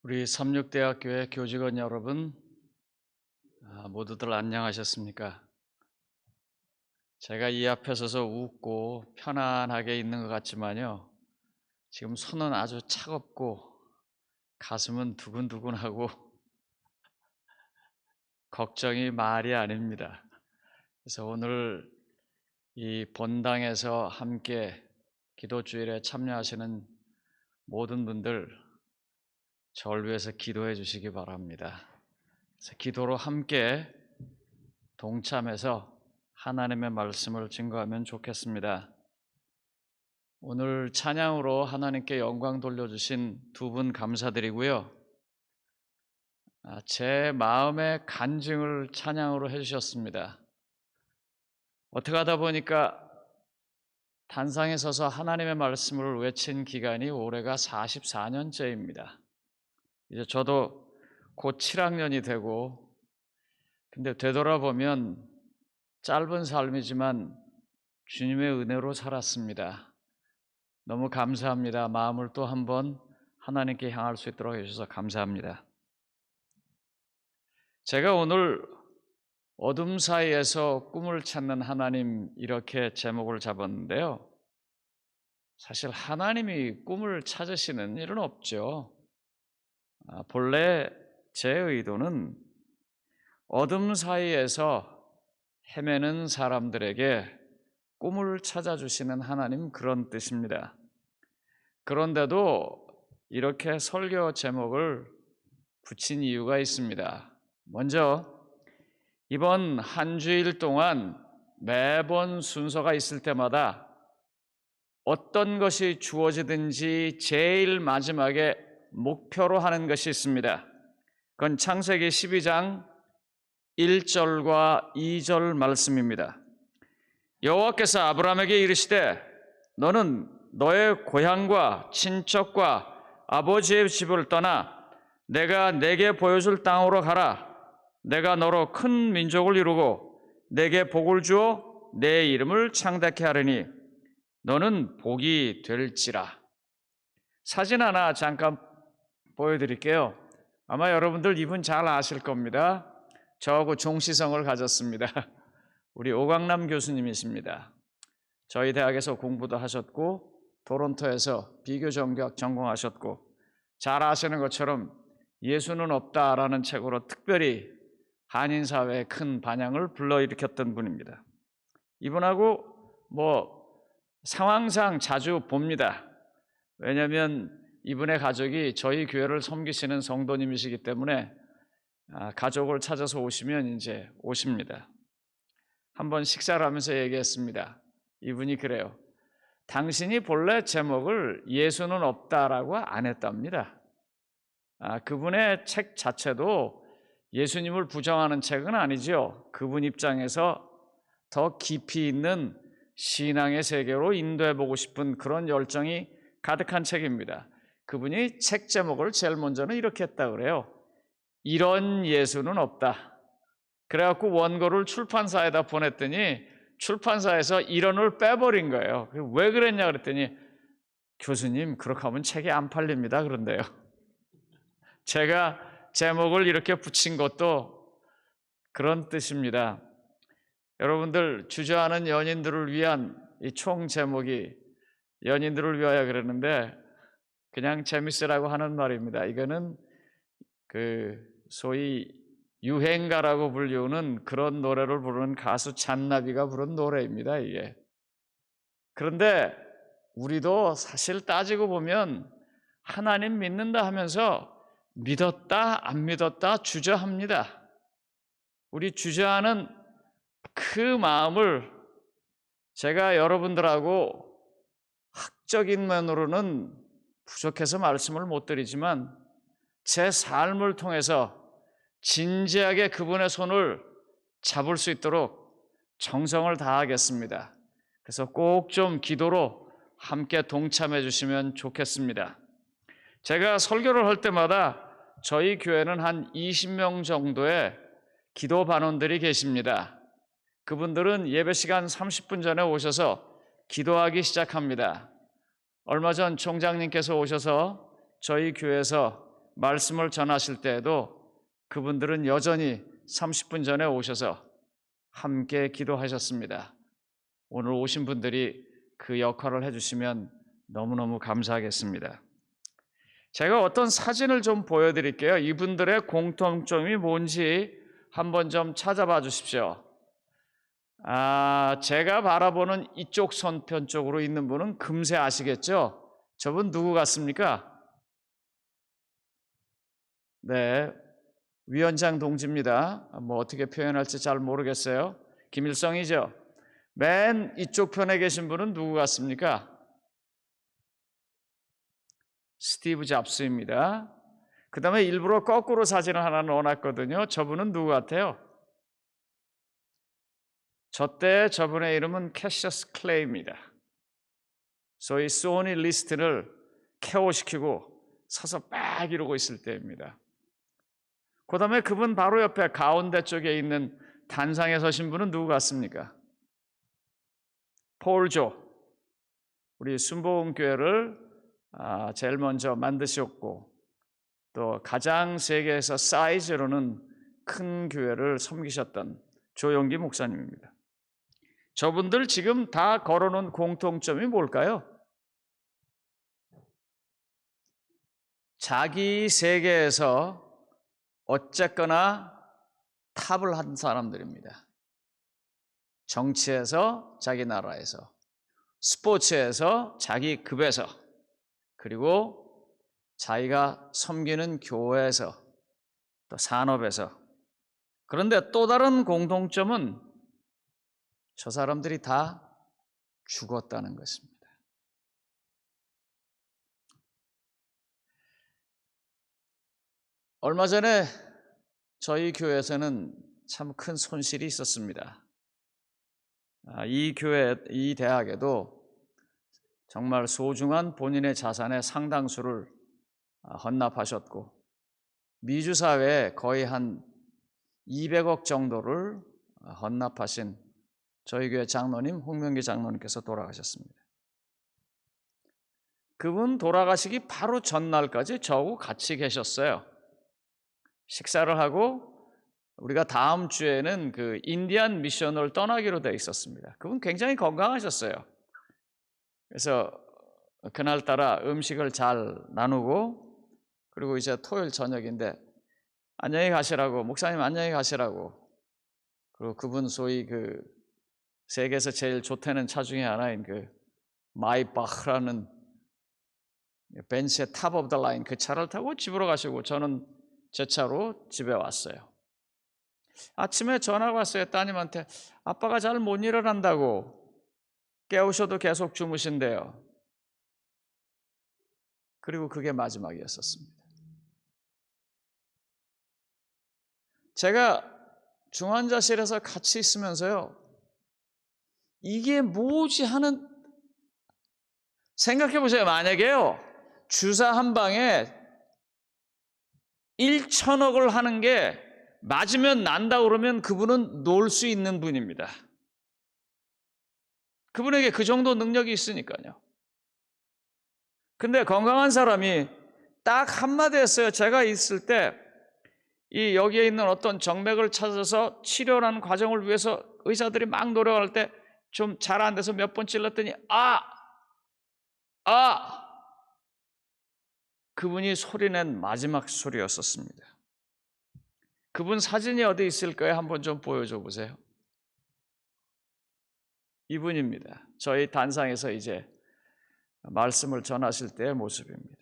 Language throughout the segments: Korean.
우리 삼육대학교의 교직원 여러분, 모두들 안녕하셨습니까? 제가 이 앞에 서서 웃고 편안하게 있는 것 같지만요, 지금 손은 아주 차갑고 가슴은 두근두근하고 걱정이 말이 아닙니다. 그래서 오늘 이 본당에서 함께 기도주일에 참여하시는 모든 분들 저를 위해서 기도해 주시기 바랍니다. 그래서 기도로 함께 동참해서 하나님의 말씀을 증거하면 좋겠습니다. 오늘 찬양으로 하나님께 영광 돌려주신 두 분 감사드리고요. 제 마음의 간증을 찬양으로 해주셨습니다. 어떻게 하다 보니까 단상에 서서 하나님의 말씀을 외친 기간이 올해가 44년째입니다. 이제 저도 곧 7학년이 되고, 근데 되돌아보면 짧은 삶이지만 주님의 은혜로 살았습니다. 너무 감사합니다. 마음을 또 한번 하나님께 향할 수 있도록 해주셔서 감사합니다. 제가 오늘 어둠 사이에서 꿈을 찾는 하나님, 이렇게 제목을 잡았는데요. 사실 하나님이 꿈을 찾으시는 일은 없죠. 본래 제 의도는 어둠 사이에서 헤매는 사람들에게 꿈을 찾아주시는 하나님, 그런 뜻입니다. 그런데도 이렇게 설교 제목을 붙인 이유가 있습니다. 먼저 이번 한 주일 동안 매번 순서가 있을 때마다 어떤 것이 주어지든지 제일 마지막에 목표로 하는 것이 있습니다. 그건 창세기 12장 1절과 2절 말씀입니다. 여호와께서 아브라함에게 이르시되 너는 너의 고향과 친척과 아버지의 집을 떠나 내가 내게 보여줄 땅으로 가라. 내가 너로 큰 민족을 이루고 내게 복을 주어 내 이름을 창대케 하리니 너는 복이 될지라. 사진 하나 잠깐 보여드릴게요. 아마 여러분들 이분 잘 아실 겁니다. 저하고 종시성을 가졌습니다. 우리 오광남 교수님이십니다. 저희 대학에서 공부도 하셨고 토론토에서 비교정교학 전공하셨고, 잘 아시는 것처럼 예수는 없다라는 책으로 특별히 한인사회에 큰 반향을 불러일으켰던 분입니다. 이분하고 상황상 자주 봅니다. 왜냐하면 이분의 가족이 저희 교회를 섬기시는 성도님이시기 때문에 가족을 찾아서 오시면 이제 오십니다. 한번 식사를 하면서 얘기했습니다. 이분이 그래요. 당신이 본래 제목을 예수는 없다라고 안 했답니다. 그분의 책 자체도 예수님을 부정하는 책은 아니죠. 그분 입장에서 더 깊이 있는 신앙의 세계로 인도해보고 싶은 그런 열정이 가득한 책입니다. 그분이 책 제목을 제일 먼저는 이렇게 했다 그래요. 이런 예수는 없다. 그래갖고 원고를 출판사에다 보냈더니 출판사에서 이런을 빼버린 거예요. 왜 그랬냐 그랬더니 교수님, 그렇게 하면 책이 안 팔립니다 그런데요. 제가 제목을 이렇게 붙인 것도 그런 뜻입니다. 여러분들, 주저하는 연인들을 위한 이 총 제목이 연인들을 위하여 그러는데 그냥 재밌으라고 하는 말입니다. 이거는 소위 유행가라고 불리우는 그런 노래를 부르는 가수 잔나비가 부른 노래입니다, 이게. 그런데 우리도 사실 따지고 보면 하나님 믿는다 하면서 믿었다 안 믿었다 주저합니다. 우리 주저하는 그 마음을 제가 여러분들하고 학적인 면으로는 부족해서 말씀을 못 드리지만 제 삶을 통해서 진지하게 그분의 손을 잡을 수 있도록 정성을 다하겠습니다. 그래서 꼭 좀 기도로 함께 동참해 주시면 좋겠습니다. 제가 설교를 할 때마다 저희 교회는 한 20명 정도의 기도 반원들이 계십니다. 그분들은 예배 시간 30분 전에 오셔서 기도하기 시작합니다. 얼마 전 총장님께서 오셔서 저희 교회에서 말씀을 전하실 때에도 그분들은 여전히 30분 전에 오셔서 함께 기도하셨습니다. 오늘 오신 분들이 그 역할을 해주시면 너무너무 감사하겠습니다. 제가 어떤 사진을 좀 보여드릴게요. 이분들의 공통점이 뭔지 한번 좀 찾아봐 주십시오. 제가 바라보는 이쪽 선편 쪽으로 있는 분은 금세 아시겠죠? 저분 누구 같습니까? 네, 위원장 동지입니다. 뭐 어떻게 표현할지 잘 모르겠어요. 김일성이죠. 맨 이쪽 편에 계신 분은 누구 같습니까? 스티브 잡스입니다. 그 다음에 일부러 거꾸로 사진을 하나 넣어놨거든요. 저분은 누구 같아요? 저때 저분의 이름은 캐셔스 클레이입니다. 소위 소니 리스트를 케어시키고 서서 막 이러고 있을 때입니다. 그 다음에 그분 바로 옆에 가운데 쪽에 있는 단상에 서신 분은 누구 같습니까? 폴 조. 우리 순복음교회를 제일 먼저 만드셨고 또 가장 세계에서 사이즈로는 큰 교회를 섬기셨던 조용기 목사님입니다. 저분들 지금 다 걸어놓은 공통점이 뭘까요? 자기 세계에서 어쨌거나 탑을 한 사람들입니다. 정치에서, 자기 나라에서, 스포츠에서, 자기 급에서, 그리고 자기가 섬기는 교회에서, 또 산업에서. 그런데 또 다른 공통점은 저 사람들이 다 죽었다는 것입니다. 얼마 전에 저희 교회에서는 참 큰 손실이 있었습니다. 이 교회, 이 대학에도 정말 소중한 본인의 자산의 상당수를 헌납하셨고 미주 사회에 거의 한 200억 정도를 헌납하신 저희 교회 장로님, 홍명기 장로님께서 돌아가셨습니다. 그분 돌아가시기 바로 전날까지 저하고 같이 계셨어요. 식사를 하고 우리가 다음 주에는 그 인디안 미션을 떠나기로 되어 있었습니다. 그분 굉장히 건강하셨어요. 그래서 그날따라 음식을 잘 나누고 그리고 이제 토요일 저녁인데 안녕히 가시라고, 목사님 안녕히 가시라고. 그리고 그분 소위 그 세계에서 제일 좋다는 차 중에 하나인 그 마이바흐라는 벤츠의 탑 오브 더 라인 그 차를 타고 집으로 가시고 저는 제 차로 집에 왔어요. 아침에 전화가 왔어요. 따님한테 아빠가 잘 못 일어난다고 깨우셔도 계속 주무신대요. 그리고 그게 마지막이었었습니다. 제가 중환자실에서 같이 있으면서요. 이게 뭐지 하는 생각해 보세요. 만약에요. 주사 한 방에 1천억을 하는 게 맞으면 난다 그러면 그분은 놀 수 있는 분입니다. 그분에게 그 정도 능력이 있으니까요. 근데 건강한 사람이 딱 한마디 했어요. 제가 있을 때 이 여기에 있는 어떤 정맥을 찾아서 치료라는 과정을 위해서 의사들이 막 노력할 때 좀 잘 안 돼서 몇 번 찔렀더니 그분이 소리낸 마지막 소리였었습니다. 그분 사진이 어디 있을까요? 한번 좀 보여줘 보세요. 이분입니다. 저희 단상에서 이제 말씀을 전하실 때의 모습입니다.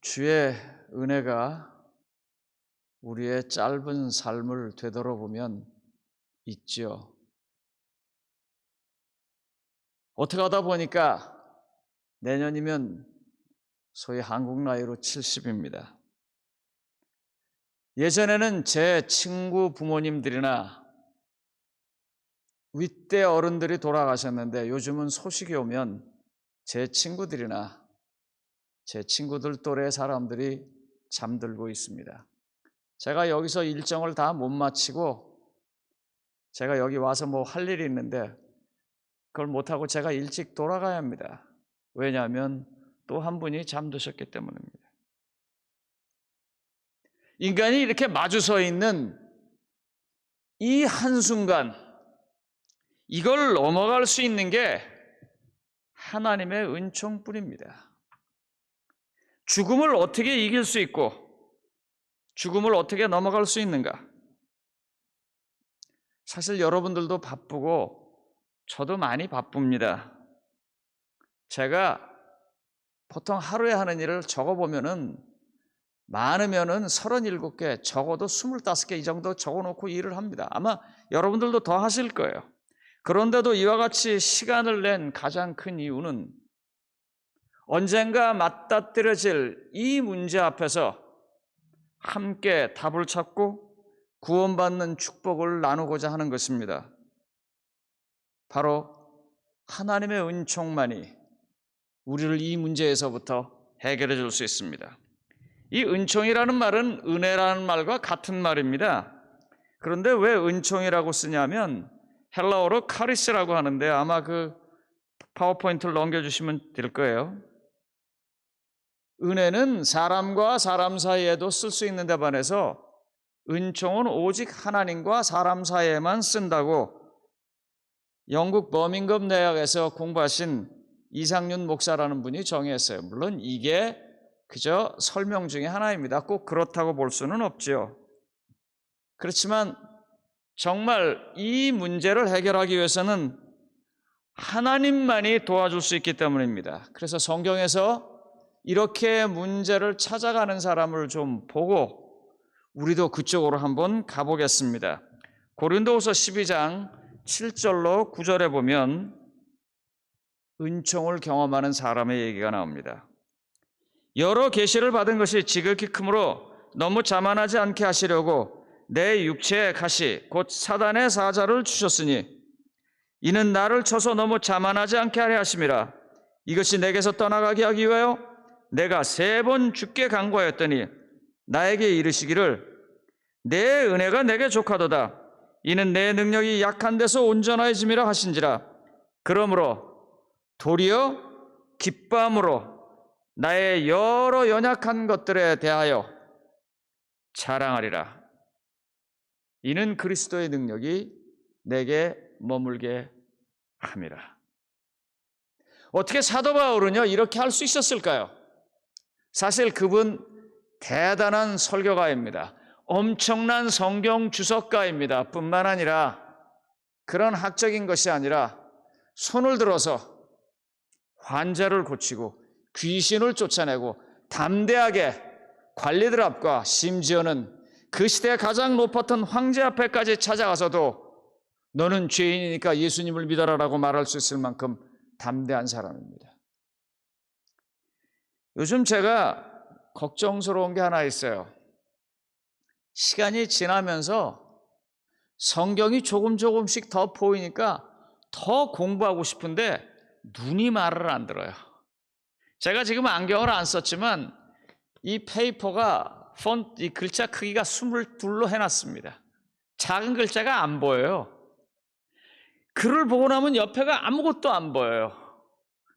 주의 은혜가 우리의 짧은 삶을 되돌아보면 있죠. 어떻게 하다 보니까 내년이면 소위 한국 나이로 70입니다. 예전에는 제 친구 부모님들이나 윗대 어른들이 돌아가셨는데 요즘은 소식이 오면 제 친구들이나 제 친구들 또래 사람들이 잠들고 있습니다. 제가 여기서 일정을 다 못 마치고 제가 여기 와서 뭐 할 일이 있는데 그걸 못하고 제가 일찍 돌아가야 합니다. 왜냐하면 또 한 분이 잠드셨기 때문입니다. 인간이 이렇게 마주 서 있는 이 한순간, 이걸 넘어갈 수 있는 게 하나님의 은총뿐입니다. 죽음을 어떻게 이길 수 있고 죽음을 어떻게 넘어갈 수 있는가? 사실 여러분들도 바쁘고 저도 많이 바쁩니다. 제가 보통 하루에 하는 일을 적어보면은 많으면은 37개, 적어도 25개 이 정도 적어놓고 일을 합니다. 아마 여러분들도 더 하실 거예요. 그런데도 이와 같이 시간을 낸 가장 큰 이유는 언젠가 맞닥뜨려질 이 문제 앞에서 함께 답을 찾고 구원받는 축복을 나누고자 하는 것입니다. 바로 하나님의 은총만이 우리를 이 문제에서부터 해결해 줄 수 있습니다. 이 은총이라는 말은 은혜라는 말과 같은 말입니다. 그런데 왜 은총이라고 쓰냐면 헬라어로 카리스라고 하는데 아마 그 파워포인트를 넘겨주시면 될 거예요. 은혜는 사람과 사람 사이에도 쓸 수 있는 데 반해서 은총은 오직 하나님과 사람 사이에만 쓴다고 영국 버밍엄 대학에서 공부하신 이상윤 목사라는 분이 정의했어요. 물론 이게 그저 설명 중에 하나입니다. 꼭 그렇다고 볼 수는 없죠. 그렇지만 정말 이 문제를 해결하기 위해서는 하나님만이 도와줄 수 있기 때문입니다. 그래서 성경에서 이렇게 문제를 찾아가는 사람을 좀 보고 우리도 그쪽으로 한번 가보겠습니다. 고린도후서 12장 7절로 9절에 보면 은총을 경험하는 사람의 얘기가 나옵니다. 여러 계시를 받은 것이 지극히 크므로 너무 자만하지 않게 하시려고 내 육체의 가시 곧 사단의 사자를 주셨으니 이는 나를 쳐서 너무 자만하지 않게 하려 하심이라. 이것이 내게서 떠나가게 하기 위하여 내가 3번 주께 간구하였더니 나에게 이르시기를 내 은혜가 내게 족하도다. 이는 내 능력이 약한 데서 온전하여짐이라 하신지라. 그러므로 도리어 기뻐함으로 나의 여러 연약한 것들에 대하여 자랑하리라. 이는 그리스도의 능력이 내게 머물게 함이라. 어떻게 사도 바울은요 이렇게 할 수 있었을까요? 사실 그분 대단한 설교가입니다. 엄청난 성경 주석가입니다. 뿐만 아니라 그런 학적인 것이 아니라 손을 들어서 환자를 고치고 귀신을 쫓아내고 담대하게 관리들 앞과 심지어는 그 시대에 가장 높았던 황제 앞에까지 찾아가서도 너는 죄인이니까 예수님을 믿어라라고 말할 수 있을 만큼 담대한 사람입니다. 요즘 제가 걱정스러운 게 하나 있어요. 시간이 지나면서 성경이 조금씩 더 보이니까 더 공부하고 싶은데 눈이 말을 안 들어요. 제가 지금 안경을 안 썼지만 이 페이퍼가 폰트, 이 글자 크기가 22로 해놨습니다. 작은 글자가 안 보여요. 글을 보고 나면 옆에가 아무것도 안 보여요.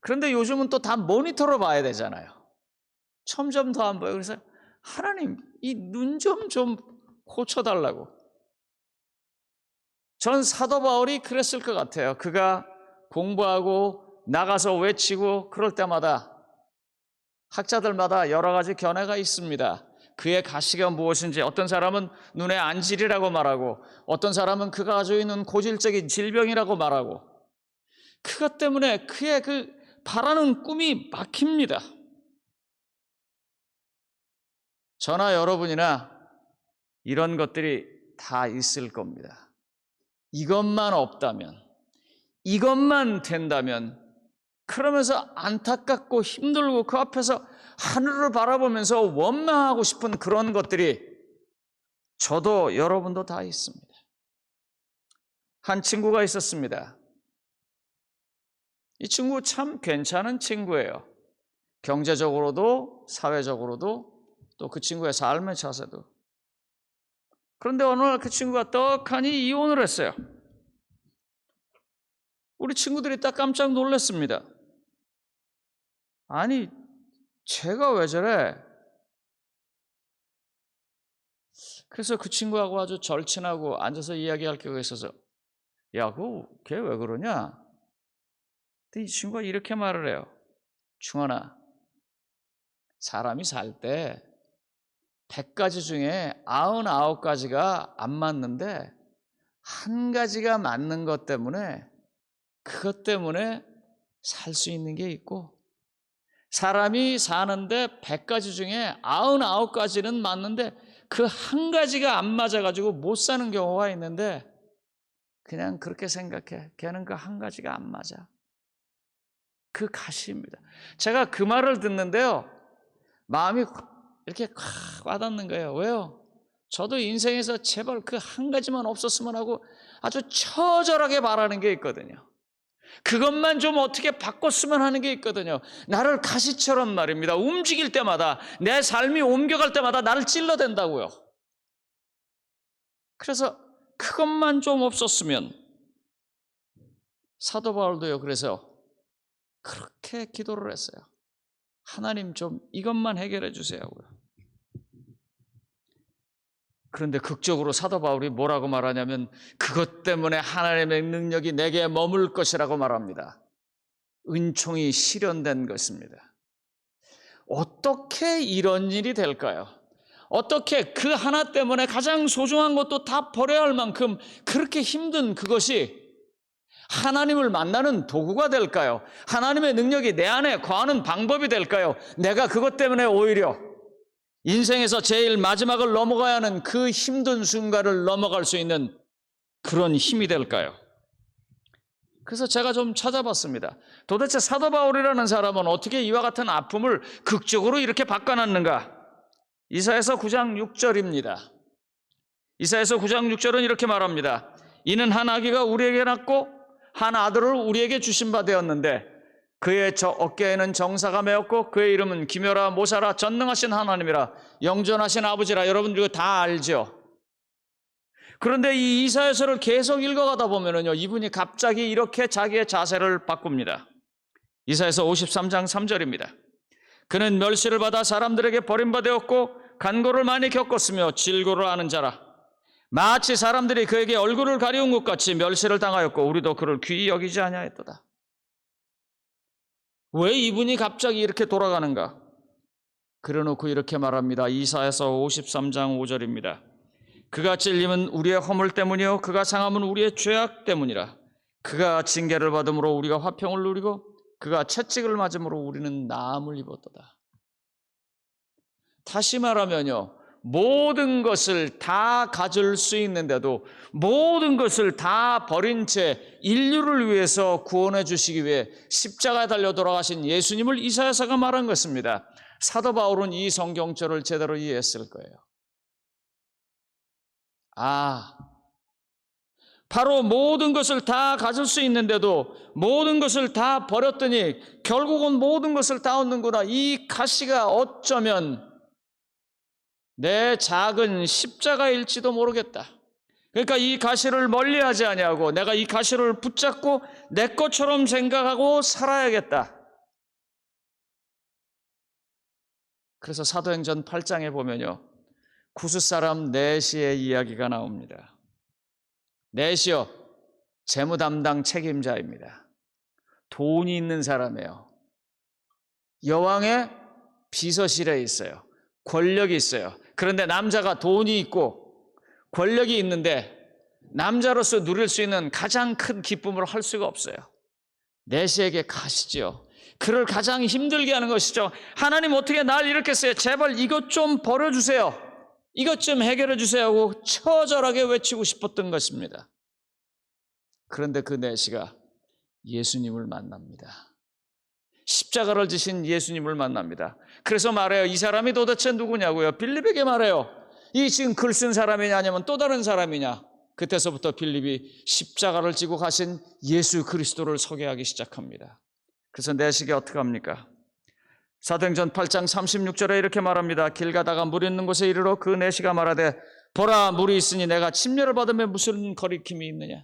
그런데 요즘은 또 다 모니터로 봐야 되잖아요. 점점 더 안 보여요. 그래서 하나님 이 눈 좀 고쳐달라고. 전 사도 바울이 그랬을 것 같아요. 그가 공부하고 나가서 외치고 그럴 때마다 학자들마다 여러 가지 견해가 있습니다. 그의 가시가 무엇인지, 어떤 사람은 눈의 안질이라고 말하고 어떤 사람은 그가 가지고 있는 고질적인 질병이라고 말하고 그것 때문에 그의 그 바라는 꿈이 막힙니다. 저나 여러분이나 이런 것들이 다 있을 겁니다. 이것만 없다면, 이것만 된다면, 그러면서 안타깝고 힘들고 그 앞에서 하늘을 바라보면서 원망하고 싶은 그런 것들이 저도 여러분도 다 있습니다. 한 친구가 있었습니다. 이 친구 참 괜찮은 친구예요. 경제적으로도 사회적으로도 또 그 친구의 삶의 자세도. 그런데 어느 날 그 친구가 떡하니 이혼을 했어요. 우리 친구들이 딱 깜짝 놀랐습니다. 아니 쟤가 왜 저래? 그래서 그 친구하고 아주 절친하고 앉아서 이야기할 기회가 있어서 야, 걔 왜 그러냐? 근데 이 친구가 이렇게 말을 해요. 충원아, 사람이 살 때 100가지 중에 99가지가 안 맞는데 한 가지가 맞는 것 때문에 그것 때문에 살 수 있는 게 있고, 사람이 사는데 100가지 중에 99가지는 맞는데 그 한 가지가 안 맞아가지고 못 사는 경우가 있는데 그냥 그렇게 생각해. 걔는 그 한 가지가 안 맞아. 그 가시입니다. 제가 그 말을 듣는데요, 마음이 이렇게 확 와닿는 거예요. 왜요? 저도 인생에서 제발 그 한 가지만 없었으면 하고 아주 처절하게 바라는 게 있거든요. 그것만 좀 어떻게 바꿨으면 하는 게 있거든요. 나를 가시처럼 말입니다. 움직일 때마다, 내 삶이 옮겨갈 때마다 나를 찔러댄다고요. 그래서 그것만 좀 없었으면, 사도 바울도요, 그래서 그렇게 기도를 했어요. 하나님 좀 이것만 해결해 주세요고요. 그런데 극적으로 사도 바울이 뭐라고 말하냐면 그것 때문에 하나님의 능력이 내게 머물 것이라고 말합니다. 은총이 실현된 것입니다. 어떻게 이런 일이 될까요? 어떻게 그 하나 때문에 가장 소중한 것도 다 버려야 할 만큼 그렇게 힘든 그것이 하나님을 만나는 도구가 될까요? 하나님의 능력이 내 안에 거하는 방법이 될까요? 내가 그것 때문에 오히려 인생에서 제일 마지막을 넘어가야 하는 그 힘든 순간을 넘어갈 수 있는 그런 힘이 될까요? 그래서 제가 좀 찾아봤습니다. 도대체 사도 바울이라는 사람은 어떻게 이와 같은 아픔을 극적으로 이렇게 바꿔놨는가? 이사야서 9장 6절입니다. 이사야서 9장 6절은 이렇게 말합니다. 이는 한 아기가 우리에게 낳고 한 아들을 우리에게 주신 바 되었는데 그의 어깨에는 정사가 메었고 그의 이름은 기묘라 모사라 전능하신 하나님이라 영존하신 아버지라. 여러분 이거 다 알죠? 그런데 이 이사야서를 계속 읽어가다 보면은요, 이분이 갑자기 이렇게 자기의 자세를 바꿉니다. 이사야서 53장 3절입니다. 그는 멸시를 받아 사람들에게 버림받았고 간고를 많이 겪었으며 질고를 아는 자라. 마치 사람들이 그에게 얼굴을 가리운 것 같이 멸시를 당하였고 우리도 그를 귀히 여기지 아니하였도다. 왜 이분이 갑자기 이렇게 돌아가는가? 그래놓고 이렇게 말합니다. 이사야서 53장 5절입니다. 그가 찔림은 우리의 허물 때문이요 그가 상함은 우리의 죄악 때문이라. 그가 징계를 받음으로 우리가 화평을 누리고 그가 채찍을 맞음으로 우리는 나음을 입었도다. 다시 말하면요, 모든 것을 다 가질 수 있는데도 모든 것을 다 버린 채 인류를 위해서 구원해 주시기 위해 십자가에 달려 돌아가신 예수님을 이사야서가 말한 것입니다. 사도 바울은 이 성경절을 제대로 이해했을 거예요. 바로 모든 것을 다 가질 수 있는데도 모든 것을 다 버렸더니 결국은 모든 것을 다 얻는구나. 이 가시가 어쩌면 내 작은 십자가일지도 모르겠다. 그러니까 이 가시를 멀리하지 아니하고 내가 이 가시를 붙잡고 내 것처럼 생각하고 살아야겠다. 그래서 사도행전 8장에 보면요, 구스 사람 넷의 이야기가 나옵니다. 넷이요, 재무 담당 책임자입니다. 돈이 있는 사람이에요. 여왕의 비서실에 있어요. 권력이 있어요. 그런데 남자가 돈이 있고 권력이 있는데 남자로서 누릴 수 있는 가장 큰 기쁨을 할 수가 없어요. 넷에게 가시죠. 그를 가장 힘들게 하는 것이죠. 하나님 어떻게 날 이렇게 써요? 제발 이것 좀 버려주세요. 이것 좀 해결해 주세요 하고 처절하게 외치고 싶었던 것입니다. 그런데 그 넷이가 예수님을 만납니다. 십자가를 지신 예수님을 만납니다. 그래서 말해요. 이 사람이 도대체 누구냐고요? 빌립에게 말해요. 이 지금 글 쓴 사람이냐 아니면 또 다른 사람이냐? 그때서부터 빌립이 십자가를 지고 가신 예수 그리스도를 소개하기 시작합니다. 그래서 넷이게 어떻게 합니까? 사도행전 8장 36절에 이렇게 말합니다. 길 가다가 물 있는 곳에 이르러 그 넷이가 말하되 보라 물이 있으니 내가 침례를 받으면 무슨 거리낌이 있느냐.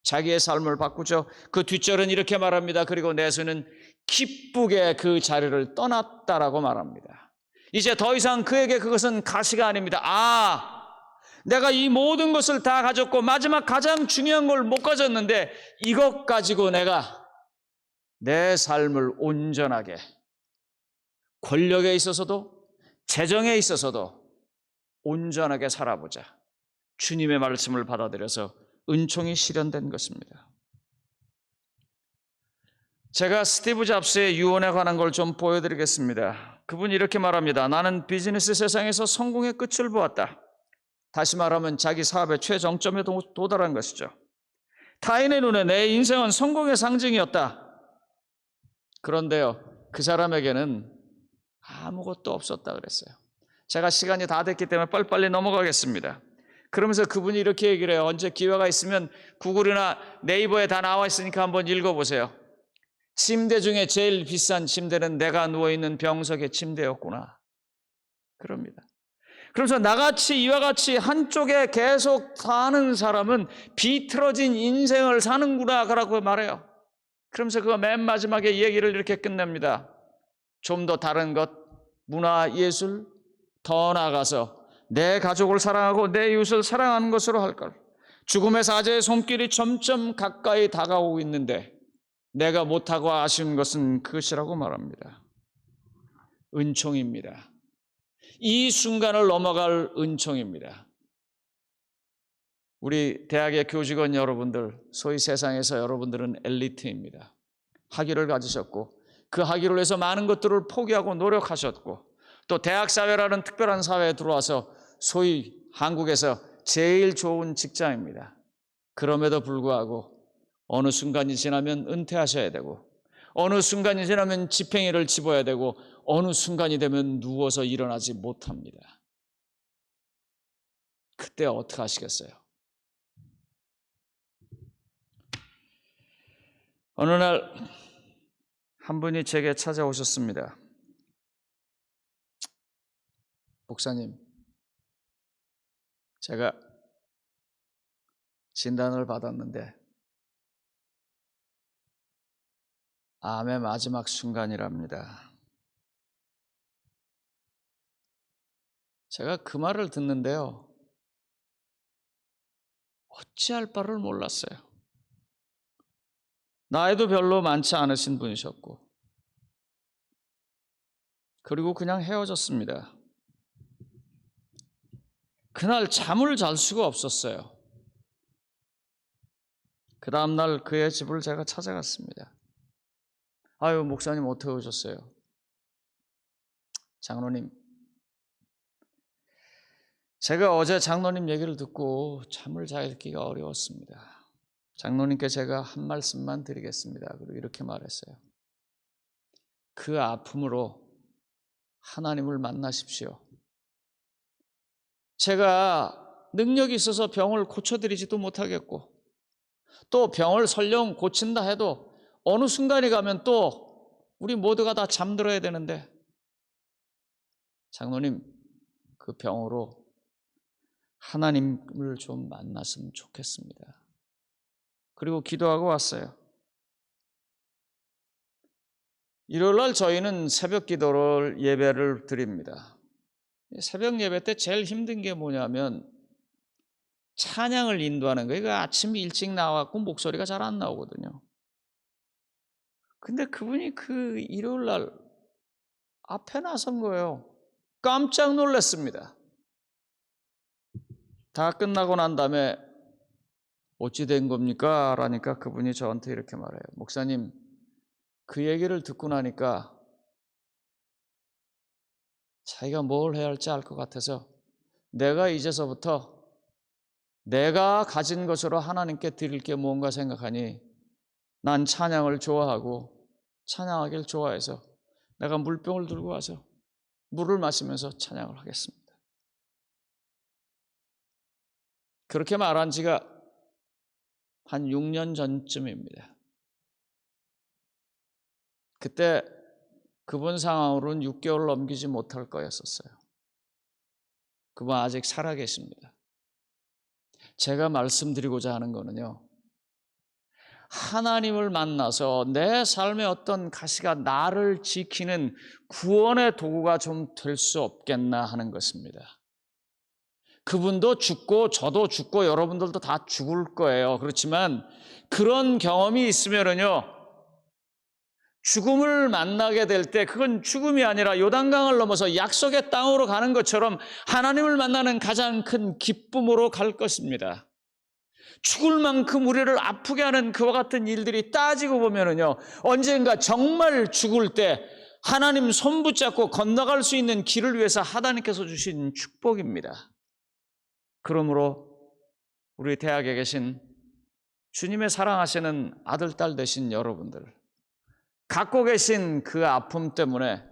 자기의 삶을 바꾸죠. 그 뒷절은 이렇게 말합니다. 그리고 넷은 기쁘게 그 자리를 떠났다라고 말합니다. 이제 더 이상 그에게 그것은 가시가 아닙니다. 내가 이 모든 것을 다 가졌고 마지막 가장 중요한 걸 못 가졌는데 이것 가지고 내가 내 삶을 온전하게, 권력에 있어서도 재정에 있어서도 온전하게 살아보자. 주님의 말씀을 받아들여서 은총이 실현된 것입니다. 제가 스티브 잡스의 유언에 관한 걸 좀 보여드리겠습니다. 그분이 이렇게 말합니다. 나는 비즈니스 세상에서 성공의 끝을 보았다. 다시 말하면 자기 사업의 최정점에 도달한 것이죠. 타인의 눈에 내 인생은 성공의 상징이었다. 그런데요, 그 사람에게는 아무것도 없었다 그랬어요. 제가 시간이 다 됐기 때문에 빨리빨리 넘어가겠습니다. 그러면서 그분이 이렇게 얘기를 해요. 언제 기회가 있으면 구글이나 네이버에 다 나와 있으니까 한번 읽어보세요. 침대 중에 제일 비싼 침대는 내가 누워있는 병석의 침대였구나. 그럽니다. 그래서 나같이 이와 같이 한쪽에 계속 사는 사람은 비틀어진 인생을 사는구나 라고 말해요. 그러면서 그 맨 마지막에 얘기를 이렇게 끝냅니다. 좀 더 다른 것, 문화, 예술, 더 나아가서 내 가족을 사랑하고 내 이웃을 사랑하는 것으로 할 걸. 죽음의 사제의 손길이 점점 가까이 다가오고 있는데 내가 못하고 아쉬운 것은 그것이라고 말합니다. 은총입니다. 이 순간을 넘어갈 은총입니다. 우리 대학의 교직원 여러분들, 소위 세상에서 여러분들은 엘리트입니다. 학위를 가지셨고 그 학위를 위해서 많은 것들을 포기하고 노력하셨고 또 대학사회라는 특별한 사회에 들어와서 소위 한국에서 제일 좋은 직장입니다. 그럼에도 불구하고 어느 순간이 지나면 은퇴하셔야 되고 어느 순간이 지나면 집행유예를 집어야 되고 어느 순간이 되면 누워서 일어나지 못합니다. 그때 어떻게 하시겠어요? 어느 날 한 분이 제게 찾아오셨습니다. 목사님, 제가 진단을 받았는데 암의 마지막 순간이랍니다. 제가 그 말을 듣는데요, 어찌할 바를 몰랐어요. 나이도 별로 많지 않으신 분이셨고 그리고 그냥 헤어졌습니다. 그날 잠을 잘 수가 없었어요. 그 다음날 그의 집을 제가 찾아갔습니다. 아유, 목사님 어떻게 오셨어요? 장로님, 제가 어제 장로님 얘기를 듣고 잠을 자기가 어려웠습니다. 장로님께 제가 한 말씀만 드리겠습니다. 그리고 이렇게 말했어요. 그 아픔으로 하나님을 만나십시오. 제가 능력이 있어서 병을 고쳐드리지도 못하겠고 또 병을 설령 고친다 해도 어느 순간에 가면 또 우리 모두가 다 잠들어야 되는데 장로님, 그 병으로 하나님을 좀 만났으면 좋겠습니다. 그리고 기도하고 왔어요. 일요일날 저희는 새벽 기도를 예배를 드립니다. 새벽 예배 때 제일 힘든 게 뭐냐면 찬양을 인도하는 거예요. 그러니까 아침 일찍 나와갖고 목소리가 잘 안 나오거든요. 근데 그분이 그 일요일날 앞에 나선 거예요. 깜짝 놀랐습니다. 다 끝나고 난 다음에 어찌 된 겁니까? 라니까 그분이 저한테 이렇게 말해요. 목사님, 그 얘기를 듣고 나니까 자기가 뭘 해야 할지 알 것 같아서 내가 이제서부터 내가 가진 것으로 하나님께 드릴 게 뭔가 생각하니 난 찬양을 좋아하고 찬양하길 좋아해서 내가 물병을 들고 와서 물을 마시면서 찬양을 하겠습니다. 그렇게 말한 지가 한 6년 전쯤입니다. 그때 그분 상황으로는 6개월 넘기지 못할 거였었어요. 그분 아직 살아계십니다. 제가 말씀드리고자 하는 거는요, 하나님을 만나서 내 삶의 어떤 가시가 나를 지키는 구원의 도구가 좀 될 수 없겠나 하는 것입니다. 그분도 죽고 저도 죽고 여러분들도 다 죽을 거예요. 그렇지만 그런 경험이 있으면은요, 죽음을 만나게 될 때 그건 죽음이 아니라 요단강을 넘어서 약속의 땅으로 가는 것처럼 하나님을 만나는 가장 큰 기쁨으로 갈 것입니다. 죽을 만큼 우리를 아프게 하는 그와 같은 일들이 따지고 보면은요, 언젠가 정말 죽을 때 하나님 손 붙잡고 건너갈 수 있는 길을 위해서 하나님께서 주신 축복입니다. 그러므로 우리 대학에 계신 주님의 사랑하시는 아들, 딸 되신 여러분들, 갖고 계신 그 아픔 때문에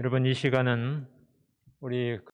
여러분, 이 시간은 우리